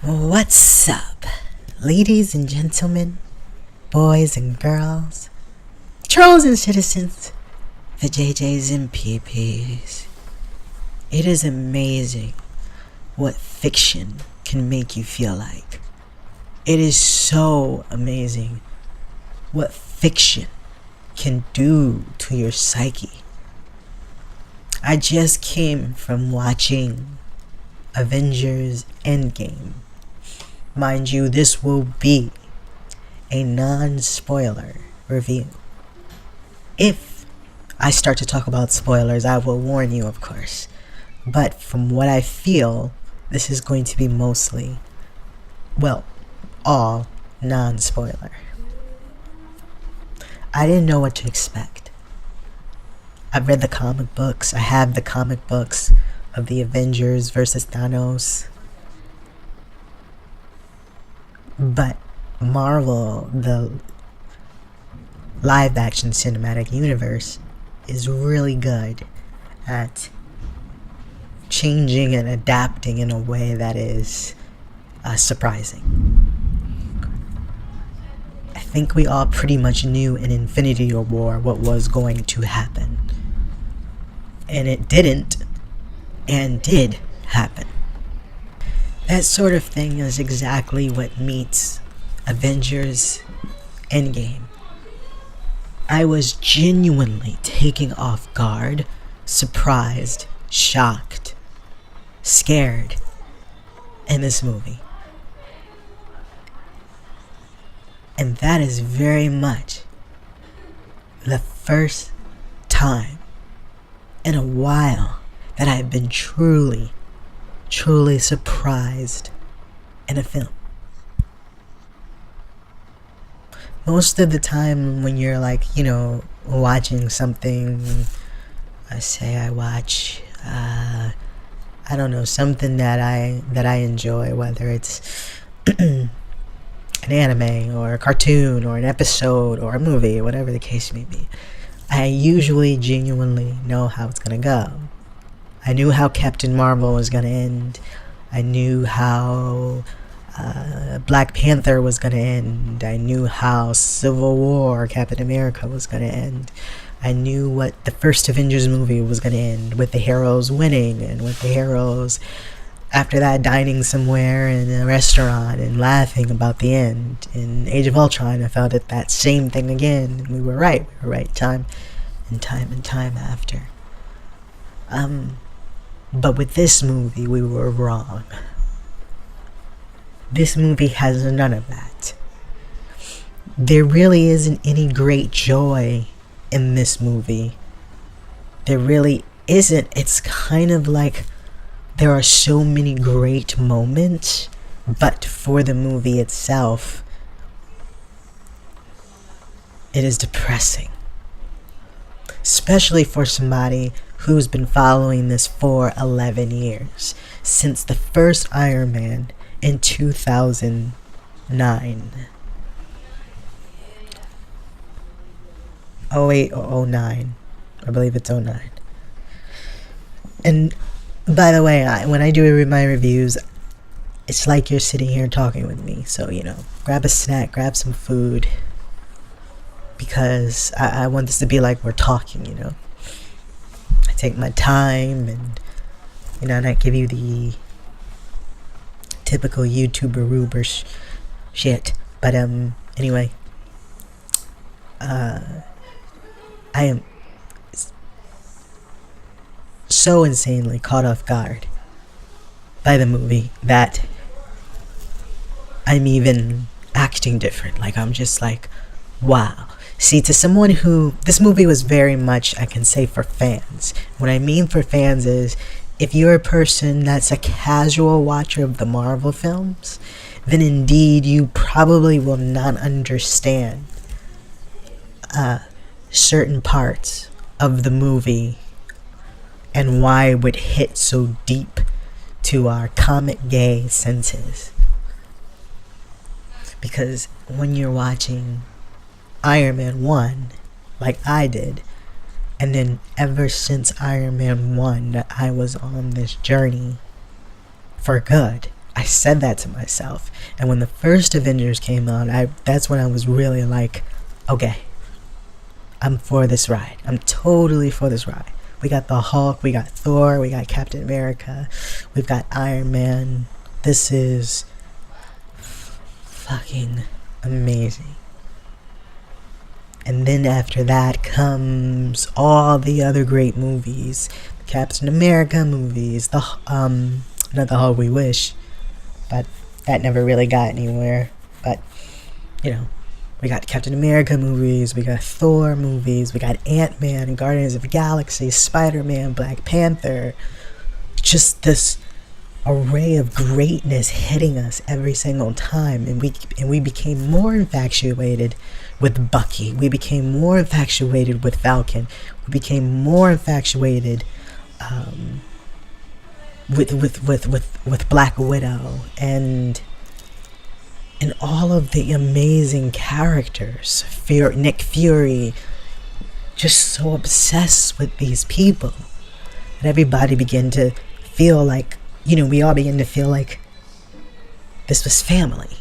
What's up, ladies and gentlemen, boys and girls, trolls and citizens, the JJs and PPs? It is amazing what fiction can make you feel like. It is so amazing what fiction can do to your psyche. I just came from watching Avengers Endgame. Mind you, this will be a non-spoiler review. If I start to talk about spoilers, I will warn you, of course. But from what I feel, this is going to be mostly, all non-spoiler. I didn't know what to expect. I've read the comic books. I have the comic books of the Avengers versus Thanos. But Marvel, the live action cinematic universe, is really good at changing and adapting in a way that is surprising. I think we all pretty much knew in Infinity War what was going to happen. And it didn't, and did happen. That sort of thing is exactly what meets Avengers Endgame. I was genuinely taken off guard, surprised, shocked, scared in this movie. And that is very much the first time in a while that I've been truly surprised in a film. Most of the time when you're watching something, I watch something that I enjoy, whether it's an anime or a cartoon or an episode or a movie, whatever the case may be, I usually genuinely know how it's gonna go. I knew how Captain Marvel was gonna end. I knew how Black Panther was gonna end. I knew how Civil War, Captain America, was gonna end. I knew what the first Avengers movie was gonna end, with the heroes winning and with the heroes after that dining somewhere in a restaurant and laughing about the end. In Age of Ultron, I felt that same thing again. We were right. We were right time and time after. But with this movie, we were wrong. This movie has none of that. There really isn't any great joy in this movie. There really isn't. It's kind of like there are so many great moments, but for the movie itself, it is depressing. Especially for somebody who's been following this for 11 years, since the first Iron Man in 2009. 08 or 09. I believe it's 09. And by the way, when I do my reviews, it's like you're sitting here talking with me. So, grab a snack, grab some food, because I want this to be like we're talking, I take my time and, not give you the typical YouTuber ruber shit. But, anyway, I am so insanely caught off guard by the movie that I'm even acting different. I'm just like, wow. See, to someone who, this movie was very much, I can say, for fans. What I mean for fans is, if you're a person that's a casual watcher of the Marvel films, then indeed you probably will not understand certain parts of the movie and why it would hit so deep to our comic gay senses. Because when you're watching Iron Man 1, like I did, and then ever since Iron Man 1 that I was on this journey for good, I said that to myself. And when the first Avengers came out, that's when I was really like, okay, I'm for this ride. I'm totally for this ride. We got the Hulk, we got Thor, we got Captain America, we've got Iron Man. This is fucking amazing. And then after that comes all the other great movies. The Captain America movies, not the Hulk We Wish, but that never really got anywhere. But, you know, we got Captain America movies, we got Thor movies, we got Ant-Man, Guardians of the Galaxy, Spider-Man, Black Panther. Just this array of greatness hitting us every single time, and we became more infatuated with Bucky. We became more infatuated with Falcon. We became more infatuated with Black Widow and all of the amazing characters. Nick Fury, just so obsessed with these people. And everybody began to feel like, we all began to feel like this was family.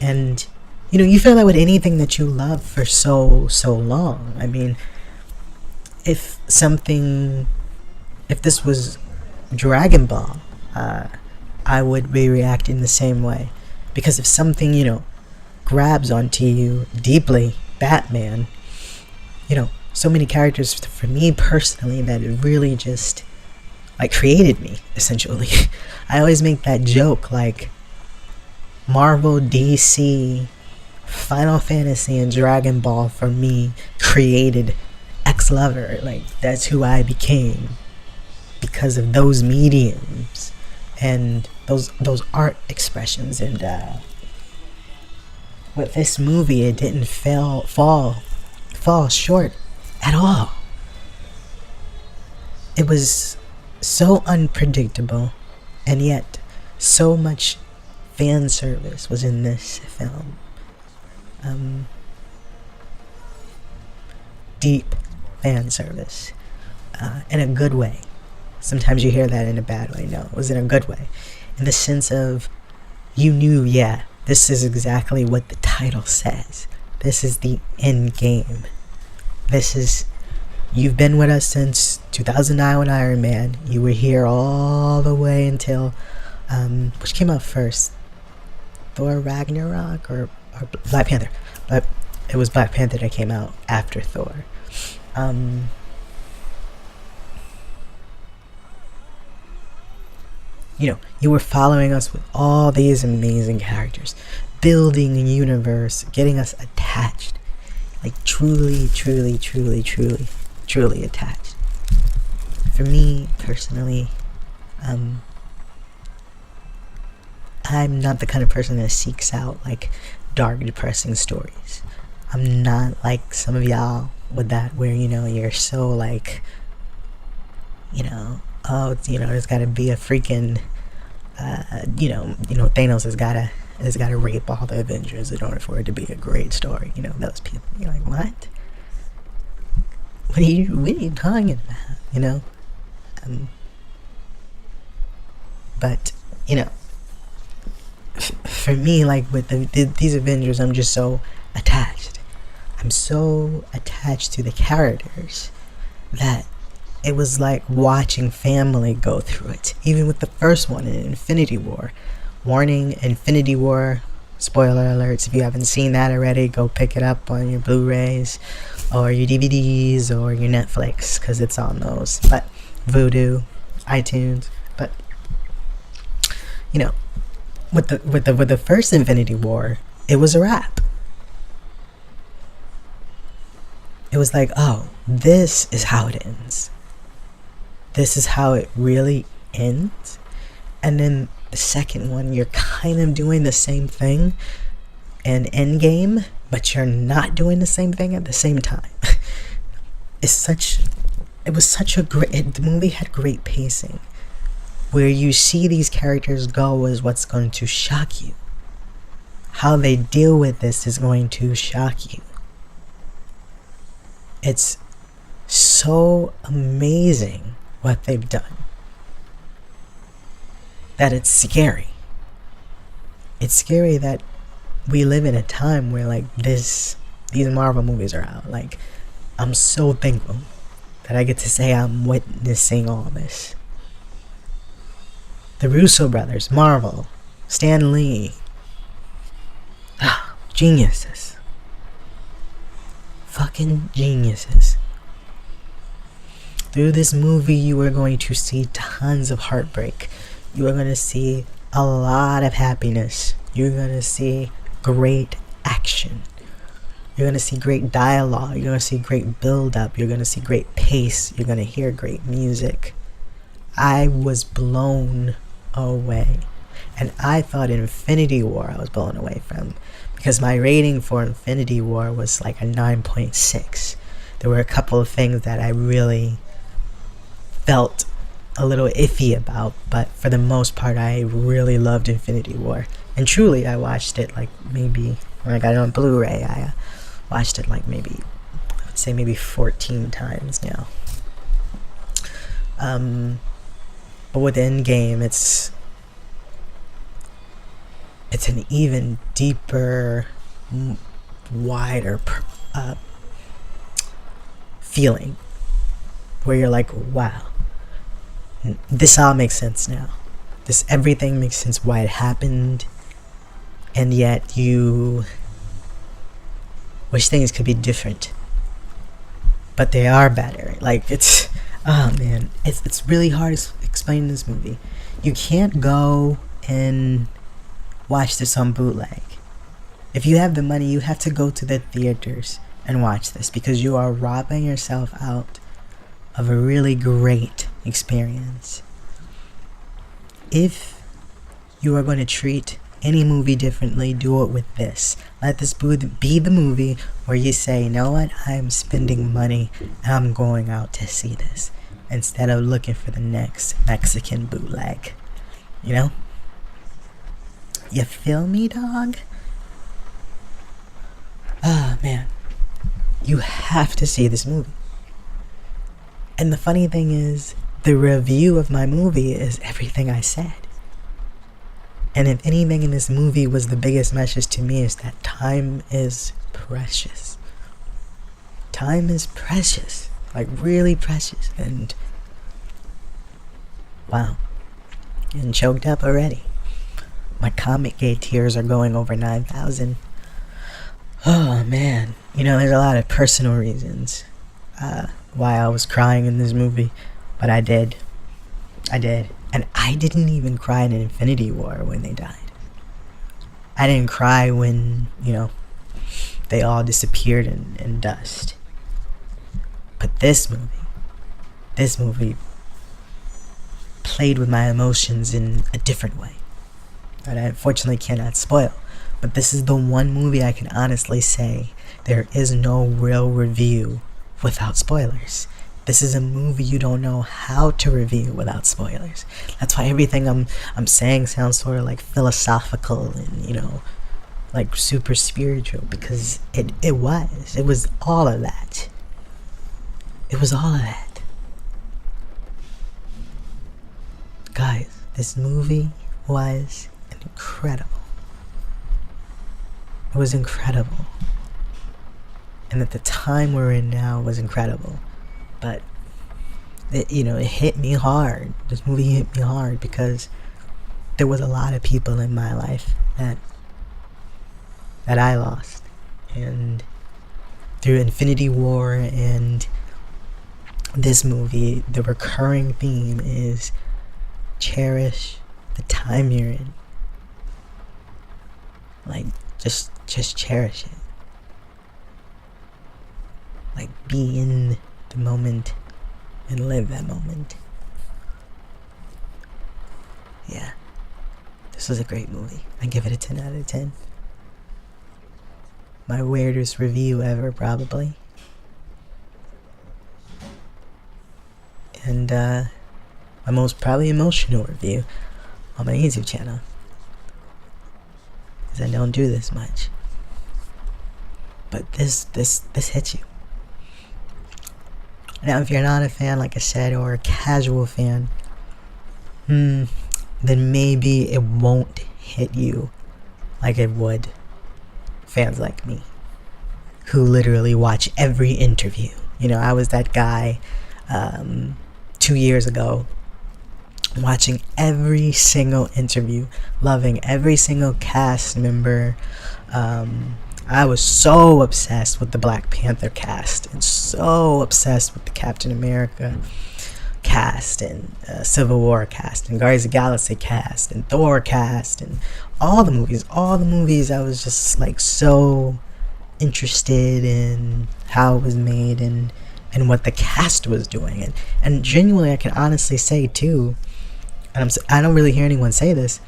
And, you feel that with anything that you love for so long. I mean, if this was Dragon Ball, I would be reacting the same way. Because if something, grabs onto you deeply, Batman, so many characters for me personally that it really just, created me, essentially. I always make that joke, Marvel, DC, Final Fantasy, and Dragon Ball for me created ex-lover. That's who I became because of those mediums and those art expressions. And with this movie, it didn't fall short at all. It was so unpredictable, and yet so much fan service was in this film. Deep fan service, in a good way. Sometimes you hear that in a bad way. No, it was in a good way. In the sense of, you knew, this is exactly what the title says. This is the end game. You've been with us since 2009 with Iron Man. You were here all the way until, which came out first? Thor Ragnarok or Black Panther? But it was Black Panther that came out after Thor. You were following us with all these amazing characters, building a universe, getting us attached, truly attached. For me personally, I'm not the kind of person that seeks out dark, depressing stories. I'm not like some of y'all with that, where you're so there's gotta be a freaking Thanos has gotta rape all the Avengers in order for it to be a great story. Those people, you're like, what are you talking about? But for me, with these Avengers, I'm just so attached. I'm so attached to the characters that it was like watching family go through it. Even with the first one in Infinity War. Warning, Infinity War, spoiler alerts, if you haven't seen that already, go pick it up on your Blu-rays or your DVDs or your Netflix, because it's on those. But Vudu, iTunes. But with the first Infinity War, it was a wrap. It was like, oh, this is how it ends. This is how it really ends. And then the second one, you're kind of doing the same thing in Endgame, but you're not doing the same thing at the same time. The movie had great pacing. Where you see these characters go is what's going to shock you. How they deal with this is going to shock you. It's so amazing what they've done. that it's scary. It's scary that we live in a time where like these Marvel movies are out. Like, I'm so thankful that I get to say I'm witnessing all this. The Russo brothers, Marvel, Stan Lee, geniuses. Fucking geniuses. Through this movie, you are going to see tons of heartbreak. You are going to see a lot of happiness. You're going to see great action. You're going to see great dialogue. You're going to see great build-up. You're going to see great pace. You're going to hear great music. I was blown away. And I thought Infinity War I was blown away from, because my rating for Infinity War was like a 9.6. There were a couple of things that I really felt a little iffy about, but for the most part I really loved Infinity War. And truly, I watched it like maybe, when I got it on Blu-ray, I watched it like maybe, let's say maybe 14 times now. But with Endgame, it's an even deeper, wider feeling, where you're like, wow, this all makes sense now. Everything makes sense why it happened, and yet you wish things could be different, but they are better. Like, it's, oh man, it's really hard to explain this movie. You can't go and watch this on bootleg. If you have the money, you have to go to the theaters and watch this, because you are robbing yourself out of a really great experience. If you are going to treat any movie differently, do it with this. Let this be the movie where you say, you know what, I'm spending money and I'm going out to see this, instead of looking for the next Mexican bootleg. You know? You feel me, dog? Ah, man. You have to see this movie. And the funny thing is, the review of my movie is everything I said. And if anything in this movie was the biggest message to me, is that time is precious. Time is precious. Like, really precious. And wow. Getting choked up already. My comic gate tears are going over 9,000. Oh man. You know, there's a lot of personal reasons why I was crying in this movie. But I did. And I didn't even cry in Infinity War when they died. I didn't cry when, you know, they all disappeared in dust. But this movie played with my emotions in a different way that I unfortunately cannot spoil. But this is the one movie I can honestly say there is no real review without spoilers. This is a movie you don't know how to review without spoilers. That's why everything I'm saying sounds sort of like philosophical and, you know, like super spiritual, because it was all of that. It was all of that. Guys, this movie was incredible. It was incredible. And at the time we're in now was incredible. But, it hit me hard. This movie hit me hard because there was a lot of people in my life that I lost. And through Infinity War and this movie, the recurring theme is cherish the time you're in. Like, just cherish it. Like, be in the moment and live that moment. Yeah. This was a great movie. I give it a 10 out of 10. My weirdest review ever, probably. And my most probably emotional review on my YouTube channel, because I don't do this much. But this hits you. Now, if you're not a fan, like I said, or a casual fan, then maybe it won't hit you like it would fans like me, who literally watch every interview. You know, I was that guy 2 years ago, watching every single interview, loving every single cast member. I was so obsessed with the Black Panther cast and so obsessed with the Captain America cast and Civil War cast and Guardians of the Galaxy cast and Thor cast and all the movies. I was just like so interested in how it was made and what the cast was doing, and genuinely I can honestly say too, and I don't really hear anyone say this,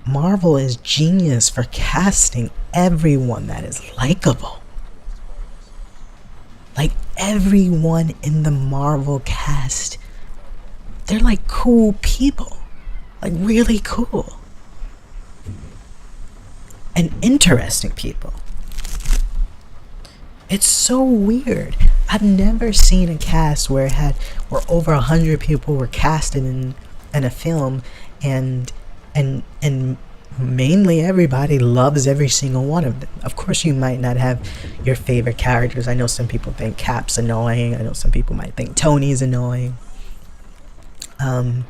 Marvel is genius for casting everyone that is likable. Like, everyone in the Marvel cast, they're like cool people. Like, really cool. And interesting people. It's so weird. I've never seen a cast where over 100 people were casted in a film, and mainly everybody loves every single one of them. Of course, you might not have your favorite characters. I know some people think Cap's annoying. I know some people might think Tony's annoying. But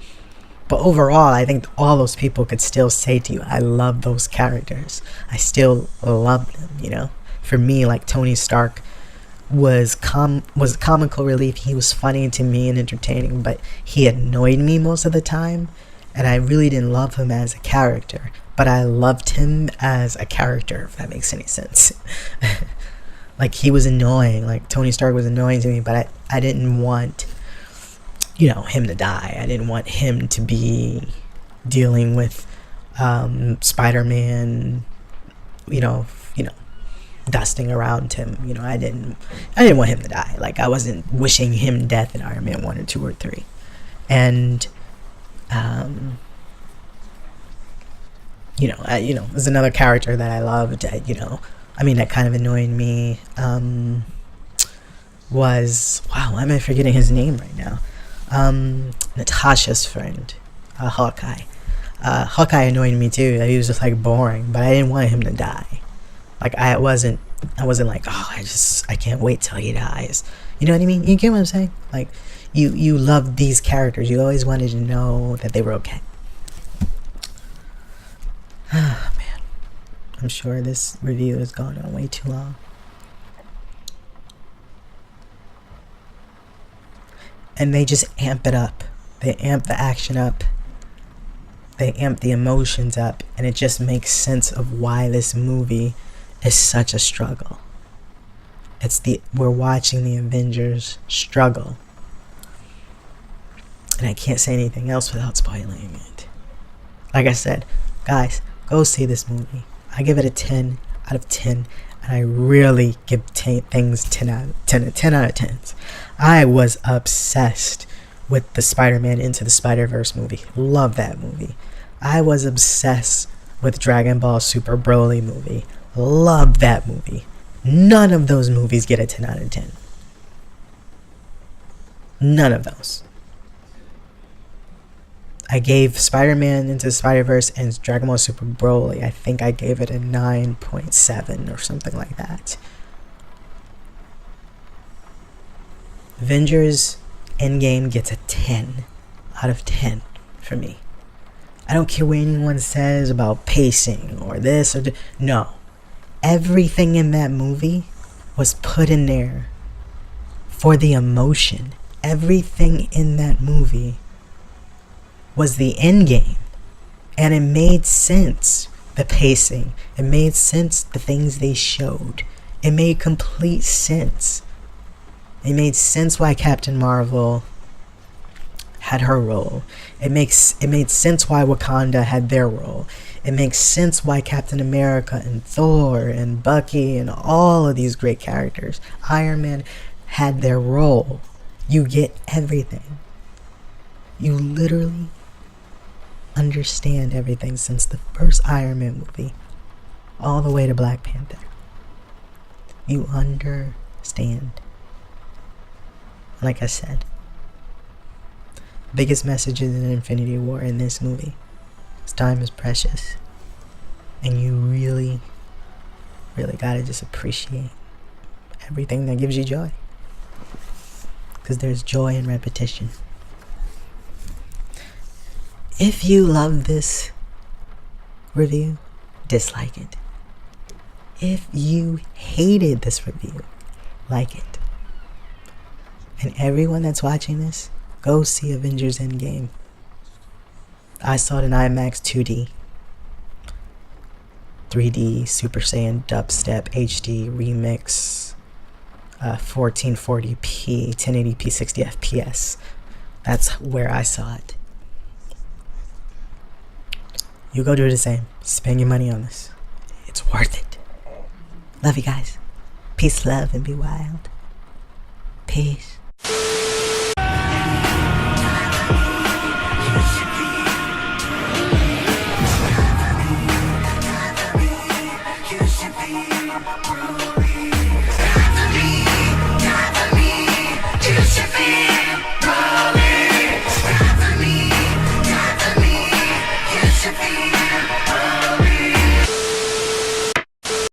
overall, I think all those people could still say to you, I love those characters. I still love them, you know? For me, like, Tony Stark was comical relief. He was funny to me and entertaining, but he annoyed me most of the time, and I really didn't love him as a character. But I loved him as a character, if that makes any sense. Like, he was annoying. Like, Tony Stark was annoying to me, but I didn't want, you know, him to die. I didn't want him to be dealing with Spider-Man, you know, dusting around him. You know, I didn't want him to die. Like, I wasn't wishing him death in Iron Man 1 or 2 or 3. And there's another character that I loved, that kind of annoyed me, was, wow, why am I forgetting his name right now? Natasha's friend, Hawkeye. Hawkeye annoyed me too. He was just like boring, but I didn't want him to die. Like, I wasn't like, oh, I can't wait till he dies. You know what I mean? You get what I'm saying? Like, you loved these characters. You always wanted to know that they were okay. Oh, man. I'm sure this review has gone on way too long. And they just amp it up. They amp the action up. They amp the emotions up. And it just makes sense of why this movie is such a struggle. We're watching the Avengers struggle. And I can't say anything else without spoiling it. Like I said, guys, go see this movie. I give it a 10 out of 10. And I really give things 10 out of 10s. I was obsessed with the Spider-Man Into the Spider-Verse movie. Love that movie. I was obsessed with Dragon Ball Super Broly movie. Love that movie. None of those movies get a 10 out of 10. None of those. I gave Spider-Man Into the Spider-Verse and Dragon Ball Super Broly, I think I gave it a 9.7 or something like that. Avengers Endgame gets a 10 out of 10 for me. I don't care what anyone says about pacing or this or no. Everything in that movie was put in there for the emotion. Everything in that movie was the end game. And it made sense, the pacing. It made sense, the things they showed. It made complete sense. It made sense why Captain Marvel had her role. It made sense why Wakanda had their role. It makes sense why Captain America and Thor and Bucky and all of these great characters, Iron Man, had their role. You get everything. You literally understand everything since the first Iron Man movie all the way to Black Panther. You understand. Like I said, Biggest messages in Infinity War in this movie. Time is precious. And you really, really gotta just appreciate everything that gives you joy. Because there's joy in repetition. If you love this review, dislike it. If you hated this review, like it. And everyone that's watching this, go see Avengers Endgame. I saw it in IMAX 2D, 3D, Super Saiyan, Dubstep, HD, Remix, 1440p, 1080p, 60 FPS. That's where I saw it. You go do the same. Spend your money on this. It's worth it. Love you guys. Peace, love, and be wild. Peace. You should be